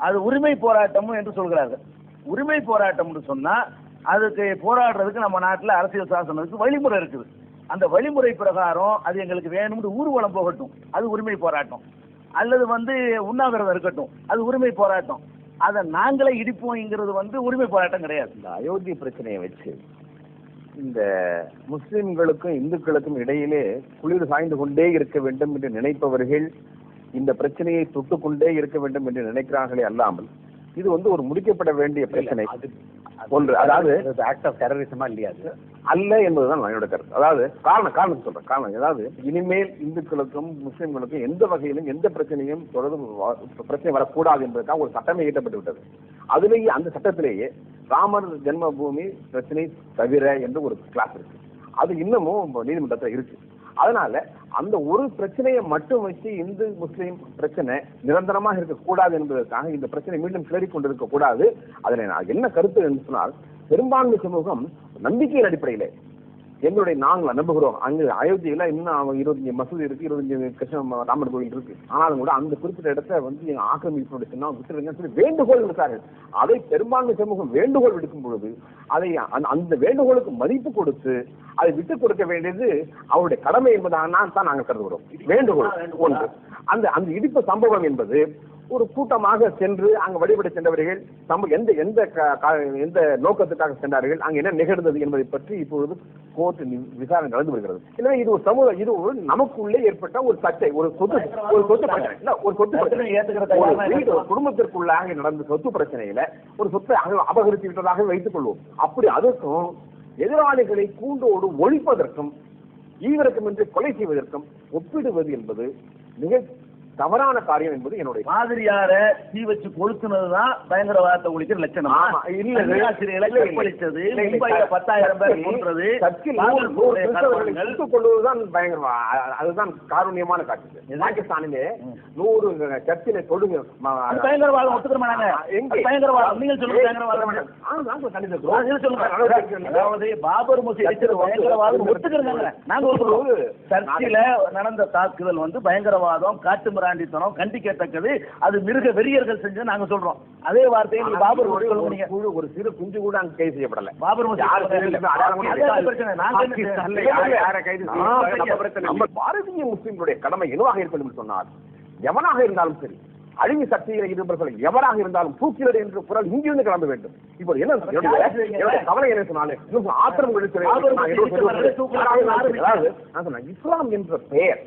அது உரிமை போராட்டம் என்று சொல்கிறார்கள். உரிமை போராட்டம் சொன்னா அதுக்கு போராடுறதுக்கு நம்ம நாட்டில் அரசியல் சாசனத்துக்கு வழிமுறை இருக்குது. அந்த வழிமுறை பிரகாரம் அது எங்களுக்கு வேணும்னு ஊர்வலம் போகட்டும், அது உரிமை போராட்டம். அல்லது உண்ணாவிரதம் இருக்கட்டும், அது உரிமை போராட்டம். அதை நாங்களே இடிப்போங்கிறது உரிமை போராட்டம் கிடையாது. இந்த அயோத்தி பிரச்சனையை வச்சு இந்த முஸ்லிம்களுக்கும் இந்துக்களுக்கும் இடையிலே குளிர் சாய்ந்து கொண்டே இருக்க வேண்டும் என்று நினைப்பவர்கள் இந்த பிரச்சனையை தொட்டுக்கொண்டே இருக்க வேண்டும் என்று நினைக்கிறார்களே அல்லாமல் இது ஒரு முடிக்கப்பட வேண்டிய பிரச்சனை ஒன்று. அதாவது ஆக்ட் ஆஃப் டெரரிசமா இல்லையா அல்ல என்பதுதான் என்னோட கருத்து. அதாவது காரணம் சொல்றேன். காரணம் அதாவது இனிமேல் இந்துக்களுக்கும் முஸ்லிம்களுக்கும் எந்த வகையிலும் எந்த பிரச்சனையும் தொடர்ந்து பிரச்சனை வரக்கூடாது என்பதற்காக ஒரு சட்டமே இயற்றப்பட்டு விட்டது. அதுலேயே அந்த சட்டத்திலேயே ராமர் ஜென்மபூமி பிரச்சனை தவிர என்று ஒரு கிளாஸ் இருக்கு. அது இன்னமும் நீதிமன்றத்தில் இருக்கு. அதனால அந்த ஒரு பிரச்சனையை மட்டும் வச்சு இந்து முஸ்லீம் பிரச்சனை நிரந்தரமாக இருக்கக்கூடாது என்பதற்காக இந்த பிரச்சனை மீண்டும் கிளறி கொண்டிருக்க கூடாது. அதுல நான் என்ன கருத்து என்று சொன்னால், பெரும்பான்மை சமூகம் நம்பிக்கையின் அடிப்படையிலே நாங்கள் நம்புகிறோம். அங்கு அயோத்தியில இன்னும் 25 மசூதி இருக்கு, 25 கிருஷ்ண ராமர் கோவில் இருக்கு. ஆனாலும் கூட அந்த குறிப்பிட்ட இடத்த எங்க ஆக்கிரமிப்பு விட்டுருங்க சொல்லி வேண்டுகோள் விடுத்தார்கள். அதை பெரும்பான்மை சமூகம் வேண்டுகோள் விடுக்கும் பொழுது அதை அந்த வேண்டுகோளுக்கு மதிப்பு கொடுத்து அதை விட்டுக் கொடுக்க வேண்டியது அவருடைய கடமை என்பதாக நாங்கள் கருதுகிறோம். வேண்டுகோள் ஒன்று. அந்த இடிப்பு சம்பவம் என்பது ஒரு கூட்டமாக சென்று அங்கு வழிபட சென்றவர்கள் எந்த நோக்கத்துக்காக சென்றார்கள், அங்கு என்ன நிகழ்ந்தது என்பதை பற்றி இப்பொழுது கோர்ட் விசாரணை நடந்து வருகிறது. எனவே இது ஒரு சமூக இது ஒரு நமக்குள்ளே ஏற்பட்ட ஒரு சர்ச்சை, ஒரு சொத்து குடும்பத்திற்குள்ளாக நடந்த சொத்து பிரச்சனையில ஒரு சொத்தை அபகரித்து விட்டதாக வைத்துக் கொள்வோம். அப்படி அதற்கும் எதிராளிகளை கூண்டோடு ஒழிப்பதற்கும் ஈவிரக்கமின்றி கொலை செய்வதற்கும் ஒப்பிடுவது என்பது மிக தவறான காரியம் என்பது என்னுடைய மாதிரியார தீ வச்சு கொளுத்துனதுதான் பயங்கரவாதத்தை ஒழிக்கிற லட்சணம். 10,000 பேர் கொன்றது கொள்வதுதான் பயங்கரவாதம். அதுதான் காரூண்யமான காட்சி. பாகிஸ்தானிலே 100 சர்ச்சிலே தொழுங்க பயங்கரவாதம் ஒத்துக்கிறோம். பயங்கரவாதம் நீங்கள் சொல்லுங்க. அதாவது பாபர் மசூதி பயங்கரவாதம் ஒத்துக்கிறோம். நாங்க சர்ச்சில நடந்த தாக்குதல் பயங்கரவாதம், காட்டு மிராண்டித்தனம், கண்டிக்கத்தக்கது. அது மிருக வெறியர்கள் செஞ்சு நாங்க சொல்றோம். அதே வார்த்தையை பாபர் ஒரு சிறு குஞ்சு கூட அங்க கைது செய்யப்படல. பாபர் பாரதிய முஸ்லிம்களுடைய கடமை என்னவாக இருக்கும் என்று சொன்னார், எவனாக இருந்தாலும் சரி, அழிவு சக்திகளை இருப்பவர்கள் எவராக இருந்தாலும் தூக்கிலடு என்ற குரல் இங்கிருந்து கிளம்ப வேண்டும். இப்போ என்ன கவலை என்ன சொன்னாலும் ஆத்திரம் இஸ்லாம் என்ற பெயர்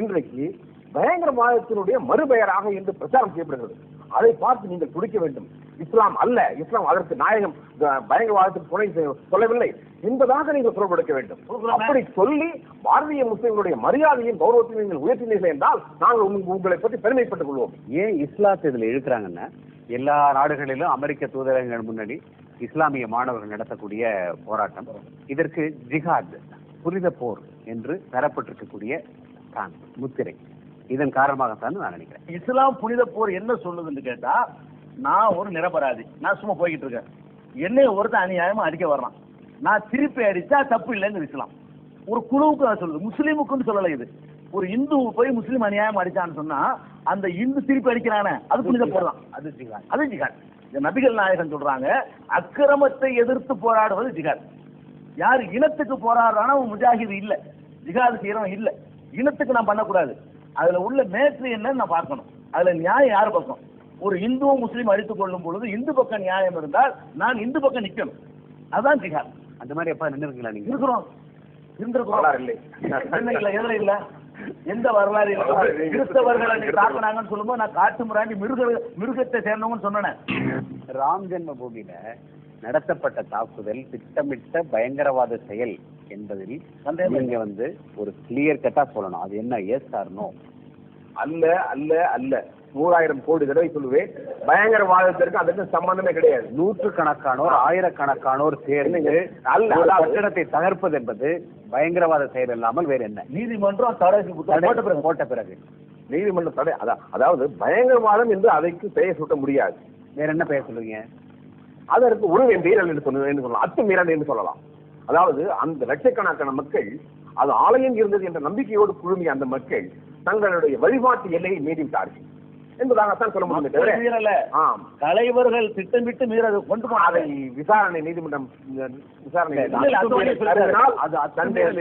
இன்றைக்கு பயங்கரவாதத்தினுடைய மறுபெயராக என்று பிரச்சாரம் செய்யப்படுகிறது. அதை பார்த்து நீங்கள் துடிக்க வேண்டும். இஸ்லாம் அல்ல, இஸ்லாம் அதற்கு நாயகம் பயங்கரவாதத்துக்கு துணை சொல்லவில்லை என்பதாக நீங்கள் குரல் கொடுக்க வேண்டும். அப்படி சொல்லி பாரதிய முஸ்லிம்களுடைய மரியாதையும் கௌரவத்தையும் நீங்கள் உயர்த்தினீர்கள் என்றால் நாங்கள் உங்களை பற்றி பெருமைப்பட்டுக் கொள்வோம். ஏன் இஸ்லாத்தை இதில் இழுக்கிறாங்கன்னா, எல்லா நாடுகளிலும் அமெரிக்க தூதரகங்கள் முன்னாடி இஸ்லாமிய மாணவர்கள் நடத்தக்கூடிய போராட்டம், இதற்கு ஜிஹாத் புனித போர் என்று தரப்பட்டிருக்கக்கூடிய முத்திரை, இதன் காரணமாகத்தான் நான் நினைக்கிறேன். இஸ்லாம் புனித போர் என்ன சொல்லுதுன்னு கேட்டா, நான் ஒரு நிரபராதி, நான் சும்மா போய்கிட்டு இருக்கேன், என்னைய ஒருத்தன் அநியாயமா அடிக்க வர்றான், நான் திருப்பி அடிச்சா தப்பு இல்லைன்னு இஸ்லாம் ஒரு குழுவுக்கு நான் சொல்லுது, முஸ்லீமுக்குன்னு சொல்லலை. இது ஒரு இந்து போய் முஸ்லீம் அநியாயம் அடிச்சான்னு சொன்னா அந்த இந்து திருப்பி அடிக்கிறானே அது புனித போர் தான். அது ஜிஹாத். நபிகள் நாயகன் சொல்றாங்க, அக்கிரமத்தை எதிர்த்து போராடுவது ஜிஹாத். யார் இனத்துக்கு போராடுறானோ அவன் முஜாஹிது இல்ல, ஜிஹாது செய்யறவன் இல்ல. இனத்துக்கு நான் பண்ணக்கூடாது. அதுல உள்ள மேற்று என்னன்னு நான் பார்க்கணும். அதுல நியாயம் யாரு பக்கம்? ஒரு இந்துவும் முஸ்லீம் அடித்துக் கொள்ளும் பொழுது இந்து பக்கம் நியாயம் இருந்தால் நான் இந்து பக்கம் நிக்கணும். அதுதான் ஜிஹாத். அந்த மாதிரி எப்ப நின்றுருக்கீங்களா? நீங்க இருக்கிறோம். எதுல இல்ல, எந்த வரலாறு கிறிஸ்தவர்களை தாக்குனாங்கன்னு சொல்லும்போது நான் காட்டு முறாண்டி மிருகத்தை சேர்ந்தவங்கன்னு சொன்னேன். ராம் ஜென்ம பூமியில நடத்தப்பட்ட தாக்குதல் திட்டமிட்ட பயங்கரவாத செயல் என்பதில் நீங்க ஒரு கிளியர் கட்டா சொல்லணும். அது என்ன, எஸ் ஆர் நோ? அல்ல அல்ல அல்ல, 100,000 கோடி தடவை சொல்லுவேன். பயங்கரவாதத்திற்கு அதற்கு சம்பந்தமே கிடையாது. நூற்றுக்கணக்கானோர் ஆயிரக்கணக்கானோர் சேர்ந்து கட்டடத்தை தகர்ப்பது என்பது பயங்கரவாத செயல் இல்லாமல் வேற என்ன? நீதிமன்றம் தடை போட்ட பிறகு நீதிமன்றம் தடை. அதாவது பயங்கரவாதம் என்று அதற்கு பெயர் சூட்ட முடியாது. வேற என்ன பெயர் சொல்லுவீங்க? அதற்கு உருவ மீறல் என்று சொல்லலாம், அத்துமீறல் என்று சொல்லலாம். அதாவது அந்த லட்சக்கணக்கான மக்கள் அது ஆலயம் இருந்தது என்ற நம்பிக்கையோடு குழுமிய அந்த மக்கள் தங்களுடைய வழிபாட்டு எல்லையை மீறிவிட்டார்கள். என்பதாகத்தான் சொல்ல முடியும் தவிர மீறல தலைவர்கள் திட்டமிட்டு மீற கொண்டு அதை விசாரணை நீதிமன்றம் விசாரணை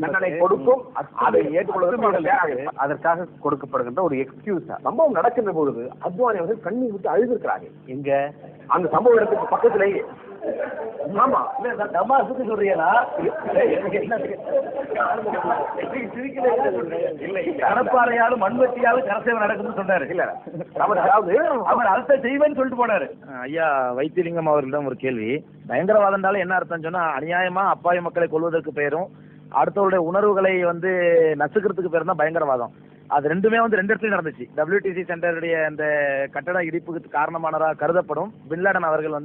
தண்டனை கொடுக்கும், அதை ஏற்றுக்கொள்வதற்கு அதற்காக கொடுக்கப்படுகின்ற ஒரு எக்ஸ்கியூஸா சம்பவம் நடக்கின்ற பொழுது அத்வானி அவர்கள் கண்ணீர் விட்டு அழுதிருக்கிறார்கள். எங்க அந்த சம்பவ இடத்துக்கு பக்கத்திலேயே. ஆமா, தமாசுக்கு சொல்றீங்களா? கடப்பாறையாலும் மண்வெட்டியாலும் கரசேவம் நடக்குதுன்னு சொன்னாரு. இல்ல அவர் அரசை செய்வேன்னு சொல்லிட்டு போனாரு. ஐயா வைத்தியலிங்கம் அவர்களிடம் ஒரு கேள்வி. பயங்கரவாதம்னால என்ன அர்த்தம் சொன்னா, அநியாயமா அப்பாவி மக்களை கொல்வதற்கு பெயரும் அடுத்தவருடைய உணர்வுகளை நசுக்கிறதுக்கு பேரும் தான் பயங்கரவாதம். அது ரெண்டுமே ரெண்டு இடத்துலயும் நடந்துச்சு. WTC சென்டருடைய அந்த கட்டட இடிப்புக்கு காரணமானதாக கருதப்படும் பின்லாடன் அவர்கள்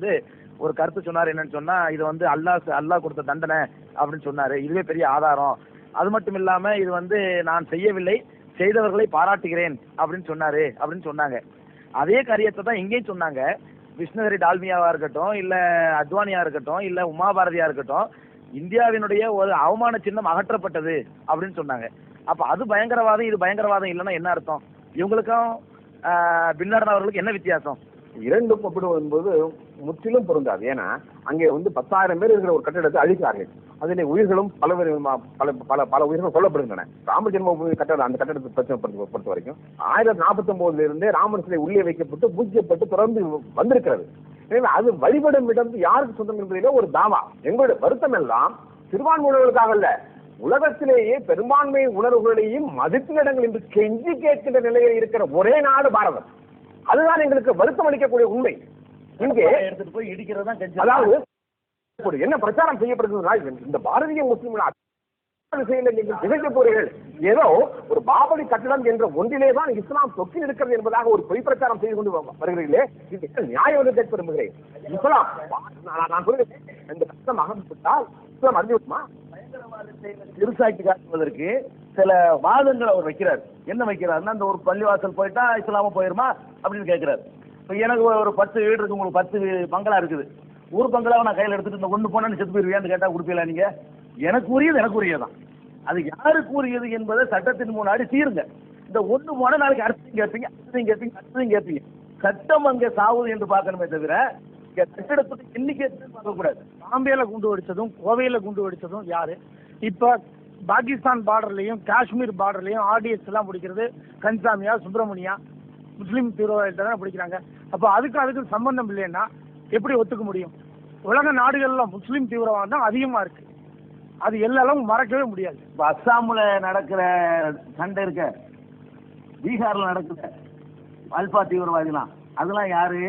ஒரு கருத்து சொன்னார். என்னன்னு சொன்னா, இது அல்லாஹ் கொடுத்த தண்டனை அப்படின்னு சொன்னாரு. இதுவே பெரிய ஆதாரம். அது மட்டும் இல்லாம இது நான் செய்யவில்லை, செய்தவர்களை பாராட்டுகிறேன் அப்படின்னு சொன்னாரு அப்படின்னு சொன்னாங்க. அதே காரியத்தை தான் இங்கேயும் சொன்னாங்க. விஷ்ணுஹரி டால்மியாவா இருக்கட்டும், இல்ல அத்வானியா இருக்கட்டும், இல்ல உமா பாரதியா இருக்கட்டும், இந்தியாவினுடைய ஒரு அவமான சின்னம் அகற்றப்பட்டது அப்படின்னு சொன்னாங்க. அப்ப அது பயங்கரவாதம், இது பயங்கரவாதம் இல்லைன்னா என்ன அர்த்தம்? இவங்களுக்கும் பின்லாடன் அவர்களுக்கு என்ன வித்தியாசம்? இரண்டும் ஒப்பிடுவது என்பது முற்றிலும் பொருந்தாது. ஏன்னா அங்கே 10,000 பேர் இருக்கிற ஒரு கட்டிடத்தை அழிக்கிறார்கள். அதிலே உயிர்களும் பல உயிர்கள் கொல்லப்படுகின்றன. ராம ஜென்மபூமி கட்டடம், அந்த கட்டடத்தை பிரச்சனை பொறுத்த வரைக்கும் 1049 இருந்தே ராமர் சிலை உள்ளே வைக்கப்பட்டு பூஜ்யப்பட்டு தொடர்ந்து வந்திருக்கிறது. எனவே அது வழிபடும் இடம் யாருக்கு சொந்தம் என்பதிலே ஒரு தாவா. எங்களுடைய வருத்தம் எல்லாம் சிறுபான்மையினர்களுக்காக அல்ல, உலகத்திலேயே பெரும்பான்மை உணர்வுகளையும் மதிப்பின் இடங்கள் என்று கெஞ்சி கேட்கின்ற நிலையில் இருக்கிற ஒரே நாடு பாரதம். அதுதான் எங்களுக்கு வருத்தம் அளிக்கக்கூடிய உண்மை. இங்கே எடுத்துட்டு போய் இடிக்கிறதா அதாவது என்ன பிரச்சாரம் செய்யப்படுகிறது? இந்த பாரதிய முஸ்லிம்கள் நிகழ்ச்சி போறீர்கள், ஏதோ ஒரு பாபரி கட்டடம் என்ற ஒன்றிலே தான் இஸ்லாம் தொக்கி இருக்கிறது என்பதாக ஒரு பொய் பிரச்சாரம் செய்து கொண்டு வருகிறீர்களே, இது நியாயம் என்று கேட்க விரும்புகிறேன். இஸ்லாம் நான் சொல்லுகிறேன், இந்த கட்டம் அகப்பட்டால் இஸ்லாம் அறிஞ்சுமா திருசாக்கி காட்டுவதற்கு சில வாதங்கள் அவர் வைக்கிறார். என்ன வைக்கிறாருன்னா, அந்த ஒரு பள்ளிவாசல் போயிட்டா இஸ்லாம போயிருமா அப்படின்னு கேட்கிறாரு. இப்ப எனக்கு ஒரு 10 வீடு இருக்கு, உங்களுக்கு 10 பங்களா இருக்குது. ஒரு பங்களாவை நான் கையில் எடுத்துட்டு இந்த ஒண்ணு போனா செத்து போயிருவியான்னு கேட்டா கொடுப்பீங்களா நீங்க? எனக்கு உரியதான். அது யாருக்கு உரியது என்பதை சட்டத்தின் முன்னாடி தீருங்க. இந்த ஒண்ணு போனா நாளைக்கு அடுத்தையும் கேட்பீங்க. சட்டம் அங்கே சாவுது என்று பார்க்கணுமே தவிர கட்டிடத்துக்கு எண்ணிக்கை பார்க்க கூடாது. பாம்பேல குண்டு வெடிச்சதும் கோவையில குண்டு வெடிச்சதும் யாரு? இப்ப பாகிஸ்தான் பார்டர்லயும் காஷ்மீர் பார்டர்லயும் RDX எல்லாம் பிடிக்கிறது கன்சாமியா, சுப்பிரமணியா, முஸ்லீம் தீவிரவாதிகள் தானே பிடிக்கிறாங்க. அப்ப அதுக்கு சம்பந்தம் இல்லைன்னா எப்படி ஒத்துக்க முடியும்? உலக நாடுகள்ல முஸ்லீம் தீவிரவாதம் தான் அதிகமா இருக்கு. அது எல்லாரும் மறக்கவே முடியாது. இப்ப அஸ்ஸாம்ல நடக்கிற சண்டை இருக்க, பீகார்ல நடக்குற அல்பா தீவிரவாதிலாம், அதெல்லாம் யாரு?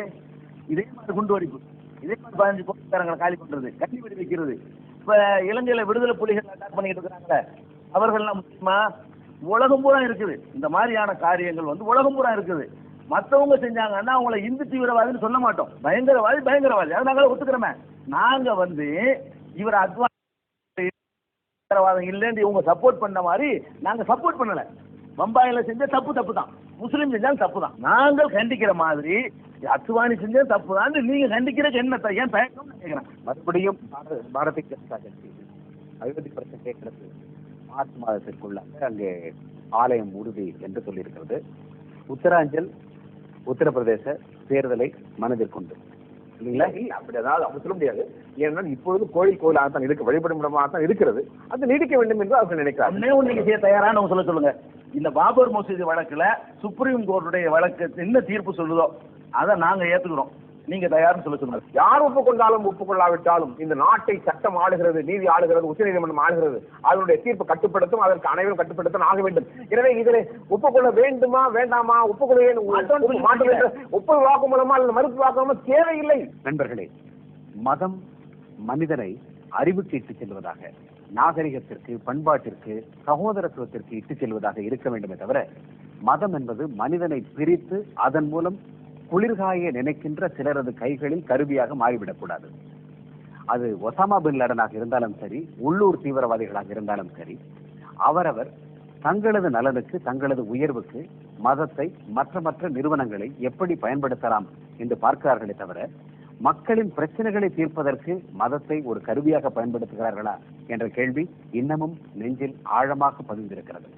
இதே மாதிரி குண்டு வெடிப்பு, இதே மாதிரி 15 போலீஸ்காரங்களை காலி பண்றது, கண்ணி வெடி வைக்கிறது. இப்ப இலங்கையில விடுதலை புலிகள் அட்டாக் பண்ணிட்டு இருக்காங்களே, அவர்கள்லாம் முக்கியமா உலகம் பூரா இருக்குது. இந்த மாதிரியான காரியங்கள் உலகம் பூரா இருக்குது. மற்றவங்க செஞ்சாங்கன்னா அவங்கள இந்து தீவிரவாதின்னு சொல்ல மாட்டோம். பயங்கரவாதி அதை நாங்களே ஒத்துக்கிறோமே. நாங்க இவர் தீவிரவாதம் இல்லைன்னு இவங்க சப்போர்ட் பண்ண மாதிரி நாங்க சப்போர்ட் பண்ணல. பம்பாயில செஞ்ச தப்பு தான், முஸ்லீம் செஞ்சாலும் தப்பு தான். நாங்கள் கண்டிக்கிற மாதிரி அத்வானி செஞ்ச தப்பு தான். நீங்க கண்டிக்கிறதுக்கு என்ன ஏன் தயக்கம் கேட்கிறேன். மறுபடியும் பாரதிய ஜனதா கட்சி அயோத்தி பிரச்சனை கேட்கிறது மார்ச் மாதத்திற்குள்ள அங்கே ஆலயம் உறுதி என்று சொல்லியிருக்கிறது. உத்தராஞ்சல் உத்தரப்பிரதேச தேர்தலை மனதில் கொண்டு இல்ல அப்படி அப்படி சொல்ல முடியாது. ஏனென்றால் இப்பொழுது கோயிலாகத்தான் இருக்கு, வழிபடும் இடமாகத்தான் இருக்கிறது. அது நீடிக்க வேண்டும் என்று அவர்கள் நினைக்கிறார். நீங்க செய்ய தயாரான சொல்லுங்க. இந்த பாபர் மசூதி வழக்குல சுப்ரீம் கோர்ட்டுடைய வழக்கு என்ன தீர்ப்பு சொல்லுதோ அதை நாங்க ஏத்துக்கிறோம். நீங்க தயார்னு சொல்லுங்க. யார் ஒப்புக்கொண்டாலும் ஒப்புக்கொள்ளாவிட்டாலும் இந்த நாட்டை சட்டம் ஆளுகிறது, நீதி ஆளுகிறது, உச்சநீதிமன்றம் ஆளுகிறது. அதனுடைய தீர்ப்பு கட்டுப்படுத்தும், அதற்கு அனைவரும் கட்டுப்படுத்த ஆக வேண்டும். எனவே இதில் ஒப்புக்கொள்ள வேண்டுமா வேண்டாமா, ஒப்புதல் வாக்குமூலமா அல்லது மறுப்பு வாக்குமூலமா தேவையில்லை. நண்பர்களே, மதம் மனிதனை அறிவுக்கு இட்டுச் செல்வதாக, நாகரிகத்திற்கு, பண்பாட்டிற்கு, சகோதரத்துவத்திற்கு இட்டுச் செல்வதாக இருக்க வேண்டுமே தவிர, மதம் என்பது மனிதனை பிரித்து அதன் மூலம் குளிர்காய நினைக்கின்ற சிலரது கைகளில் கருவியாக மாறிவிடக்கூடாது. அது ஒசாமா பின் லாடனாக இருந்தாலும் சரி, உள்ளூர் தீவிரவாதிகளாக இருந்தாலும் சரி, அவரவர் தங்களது நலனுக்கு, தங்களது உயர்வுக்கு மதத்தை மற்ற நிறுவனங்களை எப்படி பயன்படுத்தலாம் என்று பார்க்கிறார்களே தவிர, மக்களின் பிரச்சனைகளை தீர்ப்பதற்கு மதத்தை ஒரு கருவியாக பயன்படுத்துகிறார்களா என்ற கேள்வி இன்னமும் நெஞ்சில் ஆழமாக பதிந்திருக்கிறது.